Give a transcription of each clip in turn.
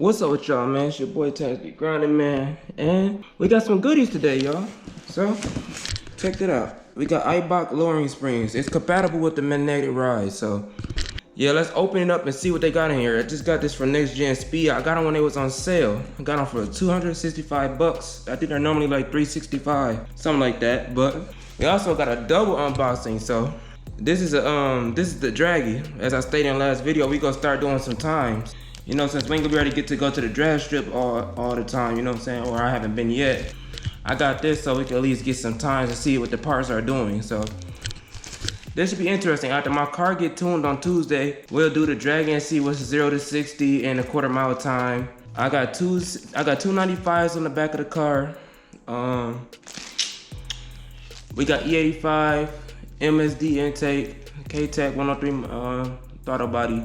What's up with y'all, man? It's your boy Tazbegrinding, man. And we got some goodies today, y'all. So, check it out. We got Ibach lowering springs. It's compatible with the magnetic ride. So, yeah, let's open it up and see what they got in here. I just got this from Next Gen Speed. I got them when they was on sale. I got them for 265 bucks. I think they're normally like 365, something like that. But we also got a double unboxing. So, this is the draggy. As I stated in the last video, we gonna start doing some times. You know, since we ain't gonna be able to get to go to the drag strip all the time, you know what I'm saying? Or I haven't been yet. I got this so we can at least get some times to see what the parts are doing. So this should be interesting. After my car get tuned on Tuesday, we'll do the drag and see what's 0 to 60 in a quarter-mile time. I got two 295s on the back of the car. We got E85, MSD intake, katech 103 throttle body,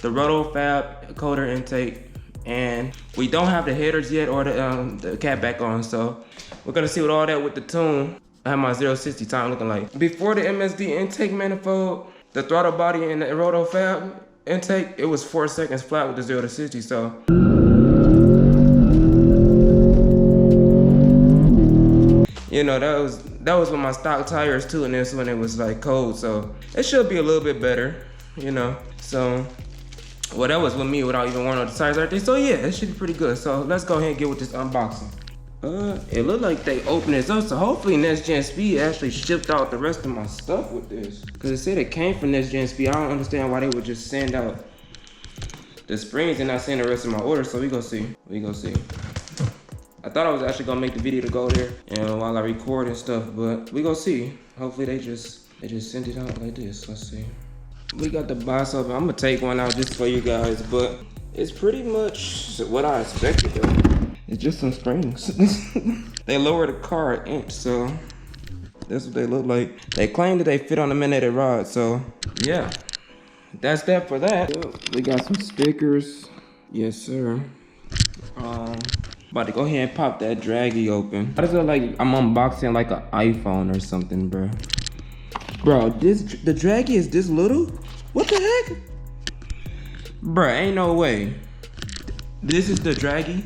the Roto fab coder intake, and we don't have the headers yet or the cat back on, so we're gonna see what all that with the tune. I have my 0 to 60 time looking like. Before the MSD intake manifold, the throttle body and the Roto fab intake, it was 4 seconds flat with the 0 to 60, so. You know, that was with my stock tires too, and this when it was like cold, so it should be a little bit better, you know. So, well, that was with me without even wearing all the tires or everything. So yeah, it should be pretty good. So let's go ahead and get with this unboxing. It looked like they opened this up, so hopefully Next Gen Speed actually shipped out the rest of my stuff with this. Cause it said it came from Next Gen Speed. I don't understand why they would just send out the springs and not send the rest of my order. So we go see. I thought I was actually gonna make the video to go there and while I record and stuff, but we go see. Hopefully they just sent it out like this. Let's see. We got the box up. I'm gonna take one out just for you guys, but it's pretty much what I expected though. It's just some springs. They lowered the car an inch, so that's what they look like. They claim that they fit on the magnetic rod, so yeah. That's that for that. We got some stickers. Yes, sir. About to go ahead and pop that draggy open. Why does it look like I'm unboxing like an iPhone or something, bro? Bro, the draggy is this little? What the heck? Bro, ain't no way. This is the draggy?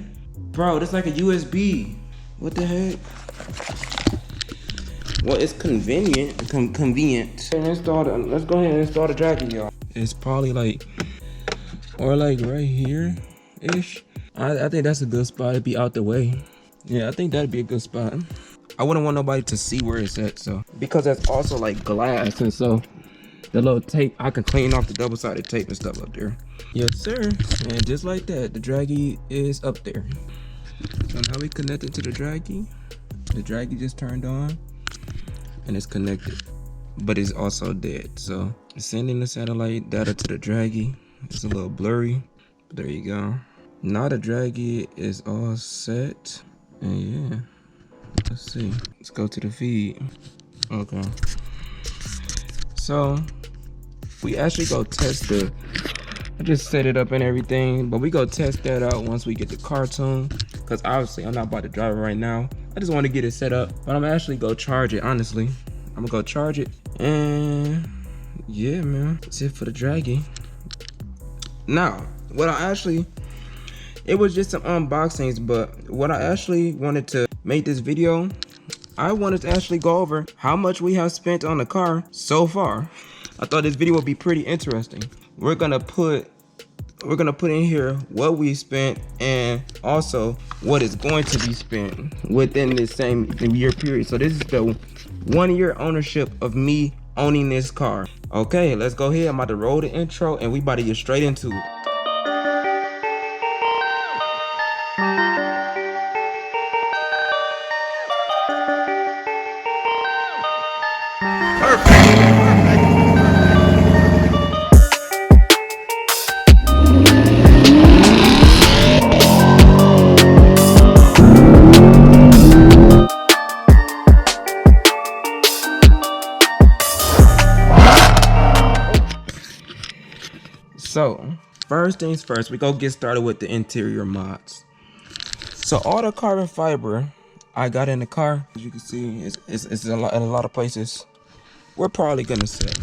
Bro, this like a USB. What the heck? Well, it's convenient. Convenient. Let's go ahead and install the draggy, y'all. It's probably like, or like right here-ish. I think that's a good spot to be out the way. Yeah, I think that'd be a good spot. I wouldn't want nobody to see where it's at, so. Because that's also like glass, and so the little tape, I can clean off the double-sided tape and stuff up there. Yes, sir. And just like that, the draggy is up there. So now we connected to the draggy. The draggy just turned on, and it's connected, but it's also dead. So sending the satellite data to the draggy. It's a little blurry, but there you go. Now the draggy is all set, and yeah. Let's see. Let's go to the feed. Okay. So we actually go test I just set it up and everything, but we go test that out once we get the car tuned. Cause obviously I'm not about to drive it right now. I just want to get it set up, but I'm actually go charge it. Honestly, I'm gonna go charge it, and yeah, man, that's it for the draggy. Now, it was just some unboxings, but what I actually wanted to make this video, I wanted to actually go over how much we have spent on the car so far. I thought this video would be pretty interesting. We're gonna put in here what we spent and also what is going to be spent within this same year period. So this is the 1 year ownership of me owning this car. Okay, let's go ahead. I'm about to roll the intro and we about to get straight into it. So, first things first, we go get started with the interior mods. So all the carbon fiber I got in the car, as you can see, it's in a lot of places. We're probably gonna sell.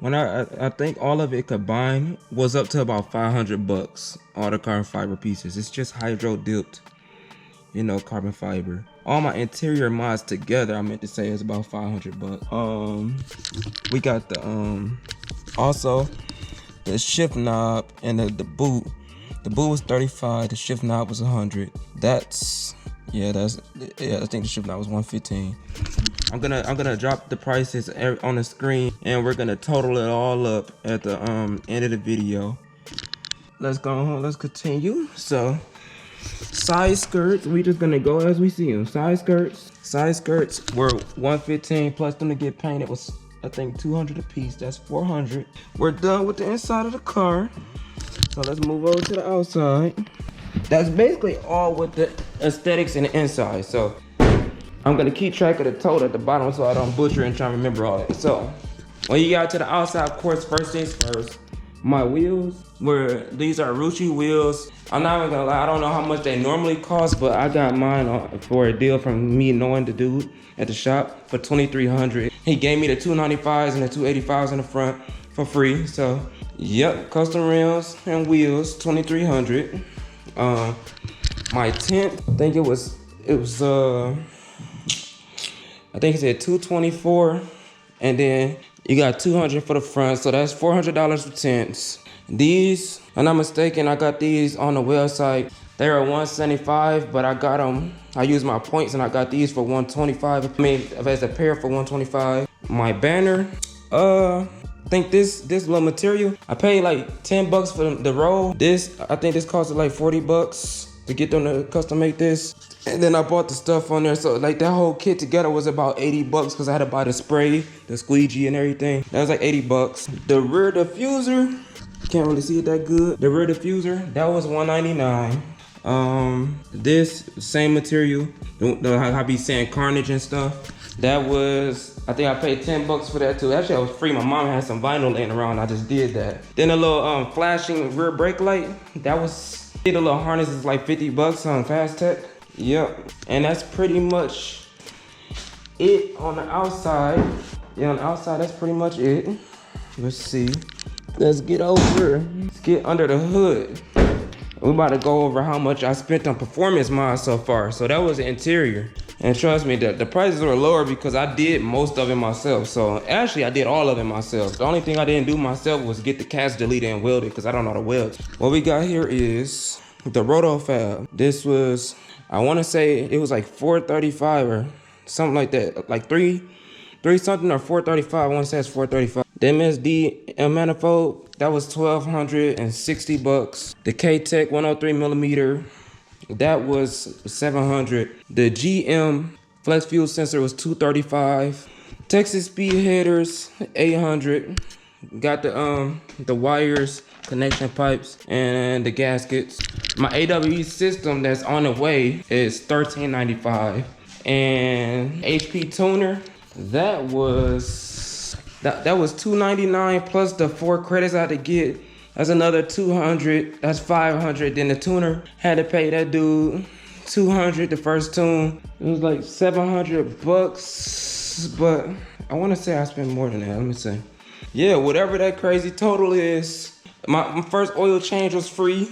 When I think all of it combined was up to about 500 bucks. All the carbon fiber pieces. It's just hydro dipped, you know, carbon fiber. All my interior mods together, I meant to say, is about 500 bucks. We got the also the shift knob and the boot. The boot was 35. The shift knob was 100. I think the shift knob was 115. I'm gonna drop the prices on the screen, and we're gonna total it all up at the end of the video. Let's go. Let's continue. So, side skirts, we just gonna go as we see them. Side skirts were 115 plus them to get painted was, I think, 200 a piece. That's 400. We're done with the inside of the car. So let's move over to the outside. That's basically all with the aesthetics and the inside. So I'm gonna keep track of the total at the bottom so I don't butcher and try to remember all that. So when you got to the outside, of course, first things first, my wheels these are Rucci wheels. I'm not even gonna lie, I don't know how much they normally cost, but I got mine for a deal from me knowing the dude at the shop for $2,300. He gave me the 295s and the 285s in the front for free. So yep, custom rims and wheels, $2,300. My tint, I think it was I think it said 224, and then you got 200 for the front, so that's $400 for tints. These, I'm not mistaken, I got these on the website. They were 175, but I got them. I used my points and I got these for 125. I mean, as a pair for 125. My banner, I think this little material, I paid like 10 bucks for the roll. This, I think this costed like 40 bucks to get them to custom make this. And then I bought the stuff on there. So like that whole kit together was about 80 bucks because I had to buy the spray, the squeegee and everything. That was like 80 bucks. The rear diffuser, can't really see it that good. The rear diffuser, that was $199. This same material, I be saying Carnage and stuff. That was, I think I paid 10 bucks for that too. Actually, I was free. My mom had some vinyl laying around. I just did that. Then a little flashing rear brake light. That was, the little harness is like 50 bucks on Fast Tech. Yep. And that's pretty much it on the outside. Yeah, on the outside, that's pretty much it. Let's see. Let's get over. Let's get under the hood. We're about to go over how much I spent on performance mods so far. So that was the interior. And trust me, the prices were lower because I did most of it myself. So actually, I did all of it myself. The only thing I didn't do myself was get the cast deleted and weld it because I don't know how to weld. What we got here is the Roto Fab. This was, I want to say it was like $435 or something like that. Like three something or $435. I want to say it's $435. The MSD manifold, that was $1,260 bucks. The katech 103 millimeter, that was $700. The GM flex fuel sensor was $235. Texas speed headers $800. Got the wires, connection pipes, and the gaskets. My AWE system that's on the way is $13.95. And HP tuner, that was $299 plus the 4 credits I had to get. That's another $200. That's $500. Then the tuner had to pay that dude $200 the first tune. It was like $700 bucks, but I want to say I spent more than that. Let me see. Yeah, whatever that crazy total is. My first oil change was free,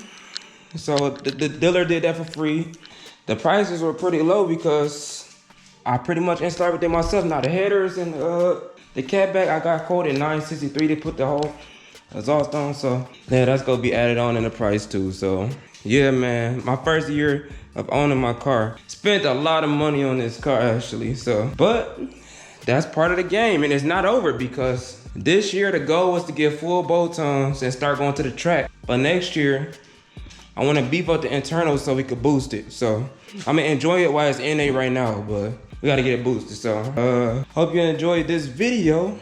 so the dealer did that for free. The prices were pretty low because I pretty much installed everything myself. Now the headers and the catback, I got quoted $963 to put the whole exhaust on. So yeah, that's gonna be added on in the price too. So yeah, man, my first year of owning my car, spent a lot of money on this car actually. So, but that's part of the game, and it's not over because this year the goal was to get full bolt-ons and start going to the track. But next year, I want to beef up the internals so we could boost it. So I'm gonna enjoy it while it's NA right now, but we gotta get it boosted. So hope you enjoyed this video,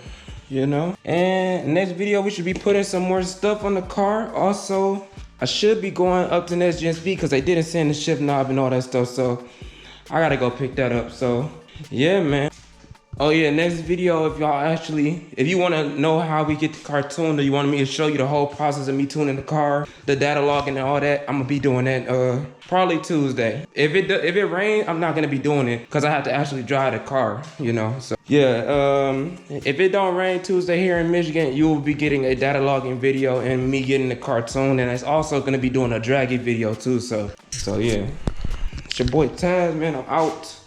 you know. And next video we should be putting some more stuff on the car. Also, I should be going up to next gen speed because they didn't send the shift knob and all that stuff. So I gotta go pick that up. So yeah, man. Oh yeah, next video, if you want to know how we get the car tuned, or you want me to show you the whole process of me tuning the car, the data logging and all that, I'm gonna be doing that probably Tuesday. If it rains, I'm not gonna be doing it because I have to actually drive the car, you know. So yeah, if it don't rain Tuesday here in Michigan, you will be getting a data logging video and me getting the car tuned, and it's also gonna be doing a draggy video too. So yeah, it's your boy Taz, man. I'm out.